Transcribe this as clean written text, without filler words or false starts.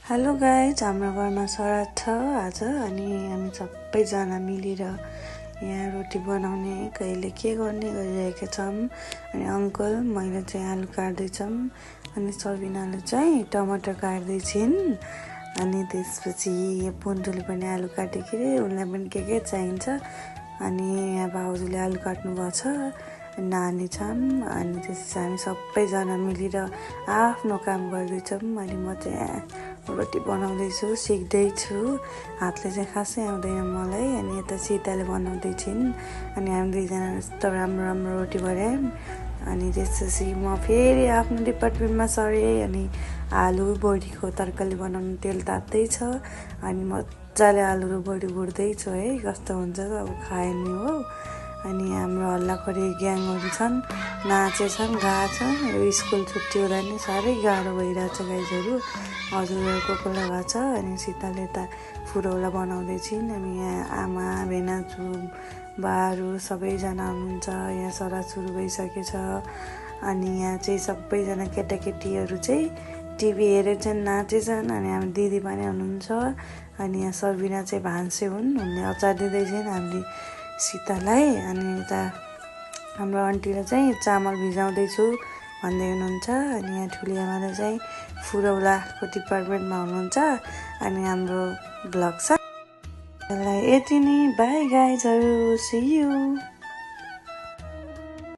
Hello guys, हाम्रो घरमा श्राद्ध छ आज अनि हामी सबैजना मिलेर यहाँ रोटी बनाउने कहिले के गर्ने गरिरहेका छौँ। अनि अङ्कल मैले चाहिँ आलु काट्दैछौँ अनि सबिनाले चाहिँ टमाटर काट्दैछिन्। अनि त्यसपछि पुन्टुले पनि आलु काटेकी उनलाई पनि के चाहिन्छ। अनि यहाँ भाउजूले आलु काट्नु भएको छ, नानी छन्। अनि त्यसपछि हामी सबैजना मिलेर आफ्नो काम गर्दैछौँ। अनि म चाहिँ रोटी बनाउँदैछु, सिक्दैछु। हातले चाहिँ खासै आउँदैन मलाई। अनि यता सीताले बनाउँदैछिन् अनि हामी दुईजना यस्तो राम्रो रोटी बनायौँ। अनि त्यसपछि म फेरि आफ्नो डिपार्टमेन्टमा सरेँ। अनि आलु बोडीको तरकारी बनाउनु तेल तात्दैछ अनि मजाले आलु र बोडी भुट्दैछु है, कस्तो हुन्छ अब खाएनी हो। अनि हाम्रो हल्लाखोरी ग्याङहरू छन्, नाचेछन्, गाएछन्। यो स्कुल छुट्टी हुँदा नि साह्रै गाह्रो भइरहेछ गाइजहरू। हजुरहरूको कोला भएको छ। अनि सीताले यता फुरौला बनाउँदैछिन्। अनि यहाँ आमा भेनाजु बाहरू सबैजना हुनुहुन्छ। यहाँ श्राद्ध सुरु भइसकेछ। अनि यहाँ चाहिँ सबैजना केटाकेटीहरू चाहिँ टिभी हेरेर चाहिँ नाचेछन्। अनि हामी दिदी पनि हुनुहुन्छ। अनि यहाँ सबिना चाहिँ भान्से हुन्, उनले अचार दिँदैछिन् हामीले सीतालाई। अनि यता हाम्रो आन्टीले चाहिँ चामल भिजाउँदैछु भन्दै हुनुहुन्छ। अनि यहाँ ठुली आमाले चाहिँ फुरौलाको डिपार्टमेन्टमा हुनुहुन्छ। अनि हाम्रो भ्लग छ यति नै, बाई गाइजहरू, सी यू।